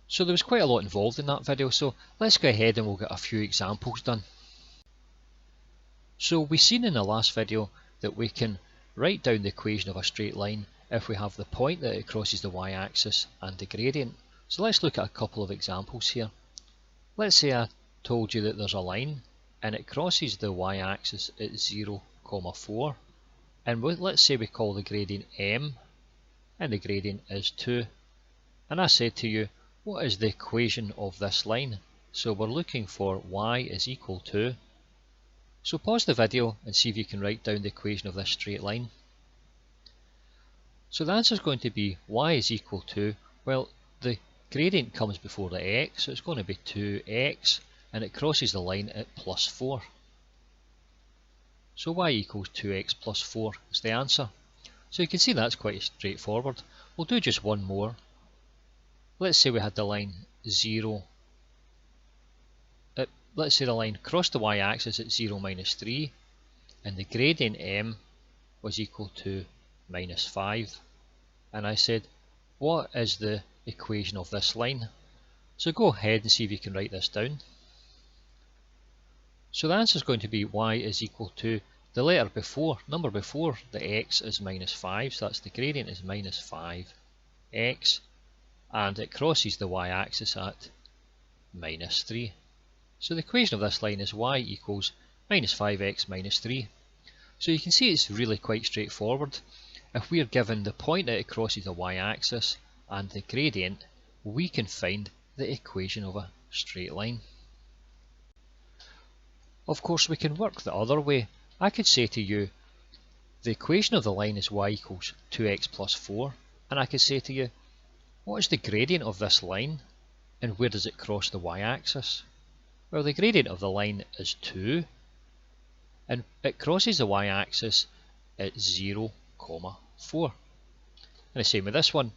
So there was quite a lot involved in that video, so let's go ahead and we'll get a few examples done. So we've seen in the last video that we can write down the equation of a straight line if we have the point that it crosses the y-axis and the gradient. So let's look at a couple of examples here. Let's say I told you that there's a line and it crosses the y-axis at 0, 4, and let's say we call the gradient m and the gradient is 2, and I said to you, what is the equation of this line? So we're looking for y is equal to. So pause the video and see if you can write down the equation of this straight line. So the answer is going to be y is equal to, well, the gradient comes before the x, so it's going to be 2x, and it crosses the line at plus 4. So y equals 2x plus 4 is the answer. So you can see that's quite straightforward. We'll do just one more. Let's say we had the line 0. Let's say the line crossed the y-axis at 0, -3, and the gradient m was equal to -5. And I said, what is the equation of this line? So go ahead and see if you can write this down. So the answer is going to be y is equal to the letter before, number before the x is -5, so that's the gradient is -5x, and it crosses the y-axis at -3. So the equation of this line is y equals -5x -3. So you can see it's really quite straightforward. If we are given the point that it crosses the y-axis and the gradient, we can find the equation of a straight line. Of course, we can work the other way. I could say to you, the equation of the line is y equals 2x plus 4, and I could say to you, what is the gradient of this line and where does it cross the y-axis? Well, the gradient of the line is 2, and it crosses the y-axis at 0, 4. And the same with this one,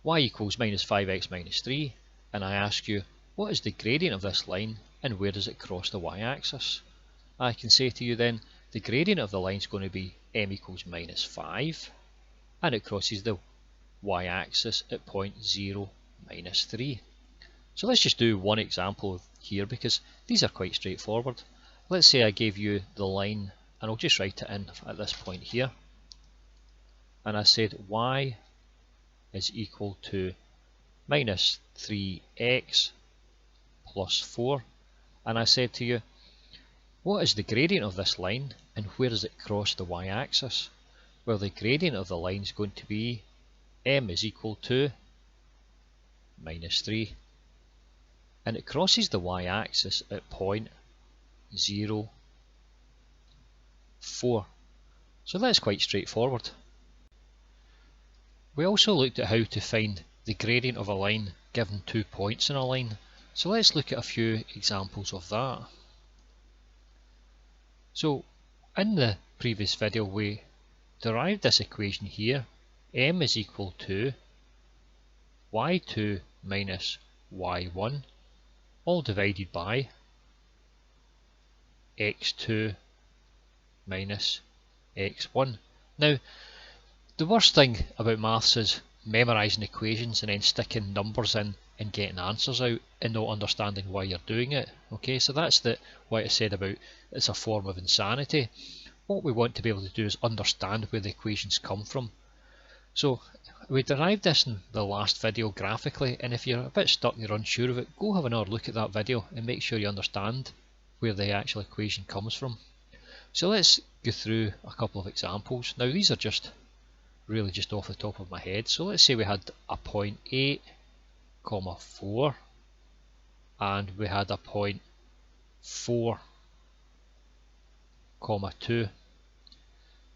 y equals -5x -3, and I ask you, what is the gradient of this line and where does it cross the y-axis? I can say to you then, the gradient of the line is going to be m equals -5, and it crosses the y-axis at point 0, -3. So let's just do one example here because these are quite straightforward. Let's say I gave you the line, and I'll just write it in at this point here, and I said y is equal to -3x plus 4, and I said to you, what is the gradient of this line and where does it cross the y-axis? Well, the gradient of the line is going to be m is equal to -3, and it crosses the y-axis at point 0, 4. So that's quite straightforward. We also looked at how to find the gradient of a line given 2 points in a line. So let's look at a few examples of that. So in the previous video we derived this equation here, m is equal to y2 minus y1 all divided by x2 minus x1. Now, the worst thing about maths is memorising equations and then sticking numbers in and getting answers out and not understanding why you're doing it. Okay, so that's what I said about it's a form of insanity. What we want to be able to do is understand where the equations come from. So we derived this in the last video graphically, and if you're a bit stuck and you're unsure of it, go have another look at that video and make sure you understand where the actual equation comes from. So let's go through a couple of examples. Now these are just really just off the top of my head. So let's say we had a point 8, 4, and we had a point 4, 2.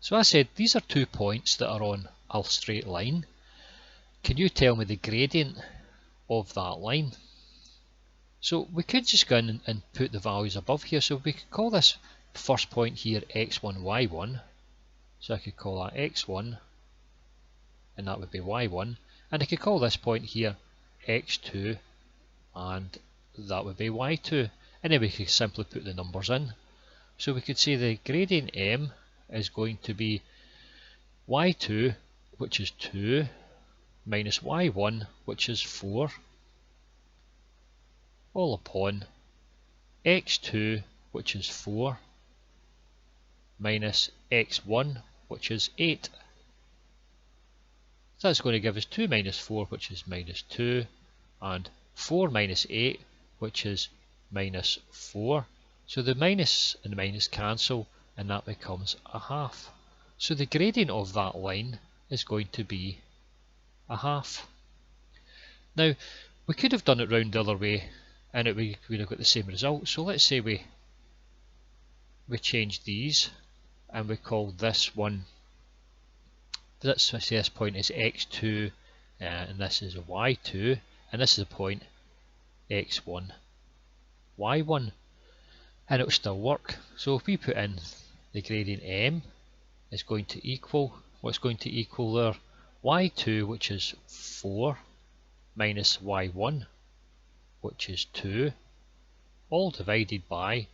So I said these are 2 points that are on a straight line. Can you tell me the gradient of that line? So we could just go in and put the values above here. So we could call this first point here x1, y1. So I could call that x1 and that would be y1. And I could call this point here x2 and that would be y2. And then we could simply put the numbers in. So we could say the gradient m is going to be y2, which is 2, minus y1, which is 4. all upon x2, which is 4, minus x1, which is 8. So that's going to give us 2 minus 4, which is minus 2, and 4 minus 8, which is minus 4. So the minus and the minus cancel, and that becomes a half. So the gradient of that line is going to be a half. Now, we could have done it round the other way, and we would have got the same result. So let's say we change these, and we call this one, let's say this point is x2, and this is y2, and this is a point x1, y1, and it will still work. So if we put in the gradient m is going to equal, what's going to equal there? y2, which is 4, minus y1, which is 2, all divided by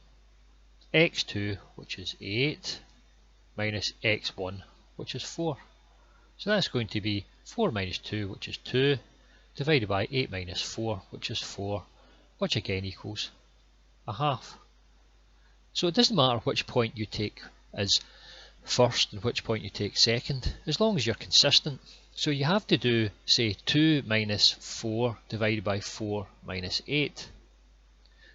x2, which is 8, minus x1, which is 4. So that's going to be 4 minus 2, which is 2, divided by 8 minus 4, which is 4, which again equals a half. So it doesn't matter which point you take as first and which point you take second, as long as you're consistent. So you have to do, say, 2 minus 4 divided by 4 minus 8.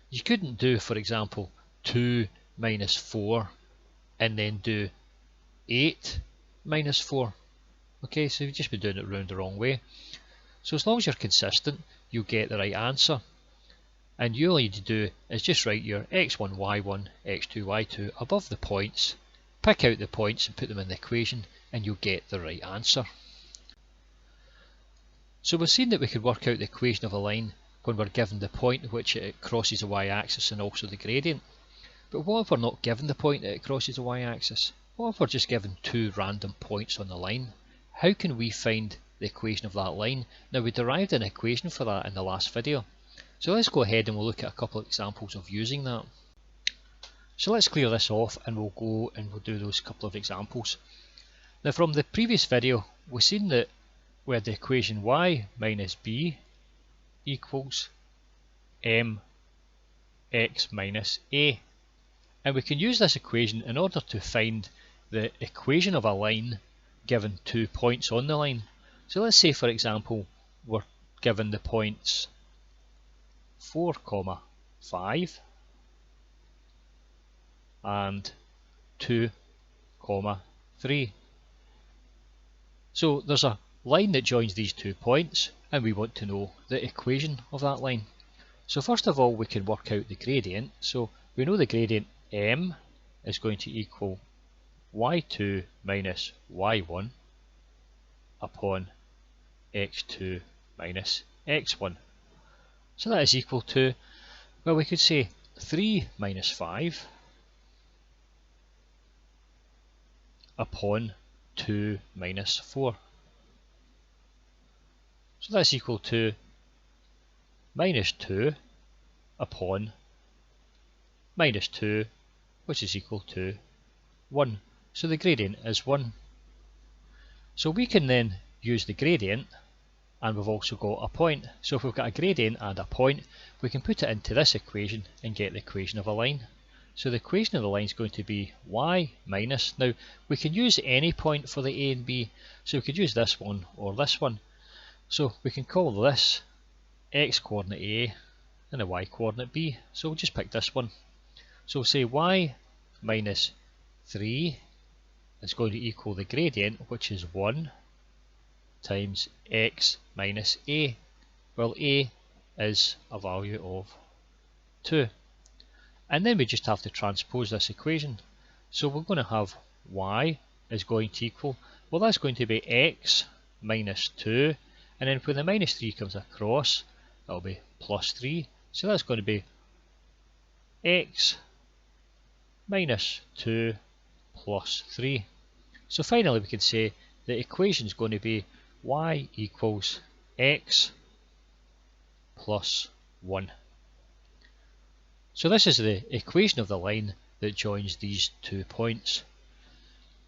You couldn't do, for example, 2 minus 4 and then do 8 minus 4. Okay, so you've just been doing it round the wrong way. So as long as you're consistent, you'll get the right answer. And all you need to do is just write your x1, y1, x2, y2 above the points, pick out the points and put them in the equation, and you'll get the right answer. So we've seen that we could work out the equation of a line when we're given the point at which it crosses the y-axis and also the gradient. But what if we're not given the point that it crosses the y-axis? What if we're just given two random points on the line? How can we find the equation of that line? Now, we derived an equation for that in the last video. So let's go ahead and we'll look at a couple of examples of using that. So let's clear this off and we'll go and we'll do those couple of examples. Now, from the previous video, we've seen that we had the equation y minus b equals mx minus a. And we can use this equation in order to find the equation of a line given 2 points on the line. So let's say, for example, we're given the points 4, 5 and 2, 3. So there's a line that joins these 2 points, and we want to know the equation of that line. So first of all, we can work out the gradient. So we know the gradient m is going to equal y2 minus y1 upon x2 minus x1. So that is equal to, well, we could say 3 minus 5 upon 2 minus 4. So that's equal to minus 2 upon minus 2, which is equal to 1. So the gradient is 1. So we can then use the gradient, and we've also got a point. So if we've got a gradient and a point, we can put it into this equation and get the equation of a line. So the equation of the line is going to be y minus, now we can use any point for the a and b, so we could use this one or this one. So we can call this x coordinate a and the y coordinate b. So we'll just pick this one. So we'll say y minus 3 is going to equal the gradient, which is 1 times x minus a. Well, a is a value of 2. And then we just have to transpose this equation. So we're going to have y is going to equal, well, that's going to be x minus 2. And then when the minus 3 comes across, that'll be plus 3. So that's going to be x minus 2 plus 3. So finally we can say the equation is going to be y equals x plus 1. So this is the equation of the line that joins these 2 points.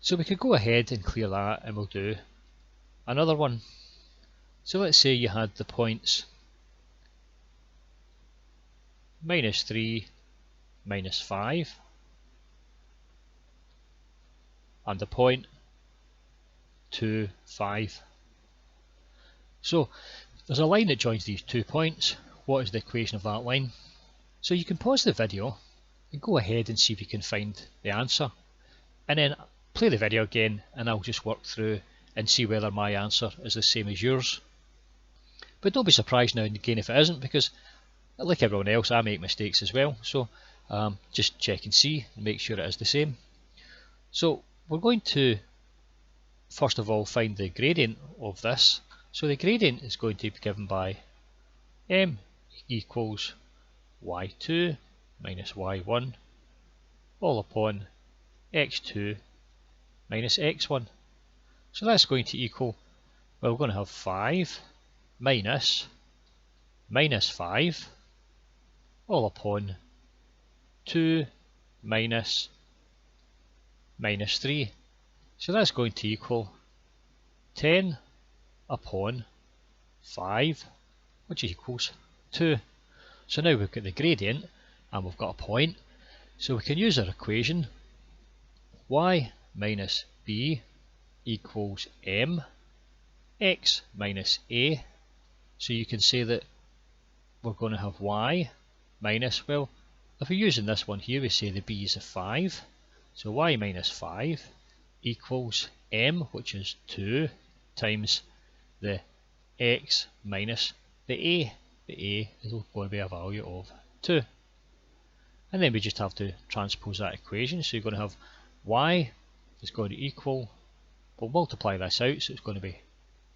So we could go ahead and clear that, and we'll do another one. So let's say you had the points minus 3 minus 5 and a point 2, 5. So there's a line that joins these 2 points. What is the equation of that line? So you can pause the video and go ahead and see if you can find the answer, and then play the video again and I'll just work through and see whether my answer is the same as yours. But don't be surprised now and again if it isn't, because like everyone else I make mistakes as well, so just check and see and make sure it is the same. So we're going to first of all find the gradient of this. So the gradient is going to be given by m equals y2 minus y1 all upon x2 minus x1. So that's going to equal, well, we're going to have 5 minus 5 all upon 2 minus 3. So that's going to equal 10 upon 5, which equals 2. So now we've got the gradient and we've got a point, so we can use our equation y minus b equals m x minus a. So you can say that we're going to have y minus, well, if we're using this one here, we say the b is a 5, so y minus 5 equals m, which is 2, times the x minus the a. The a is going to be a value of 2. And then we just have to transpose that equation, so you're going to have y is going to equal, we'll multiply this out, so it's going to be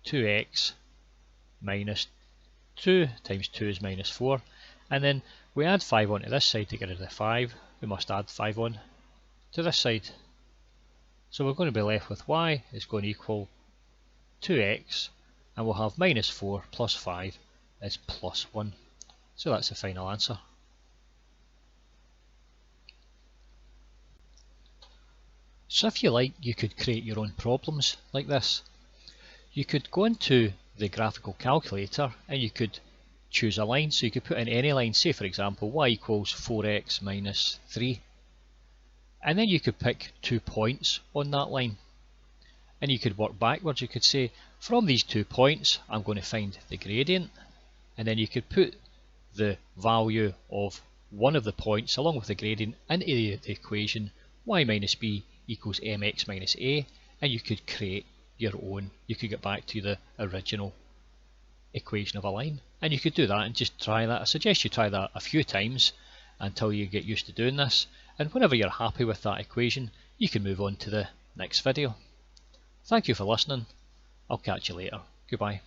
2x minus 2 times 2 is minus 4, and then we add 5 onto this side to get rid of the 5, we must add 5 on to this side. So we're going to be left with y is going to equal 2x, and we'll have minus 4 plus 5 is plus 1. So that's the final answer. So if you like, you could create your own problems like this. You could go into the graphical calculator and you could choose a line. So you could put in any line, say for example y equals 4x minus 3. And then you could pick 2 points on that line. And you could work backwards. You could say, from these 2 points I'm going to find the gradient. And then you could put the value of one of the points along with the gradient into the equation y minus b equals mx minus a, and you could create your own. You could get back to the original equation of a line, and you could do that and just try that. I suggest you try that a few times until you get used to doing this, and whenever you're happy with that equation you can move on to the next video. Thank you for listening. I'll catch you later. Goodbye.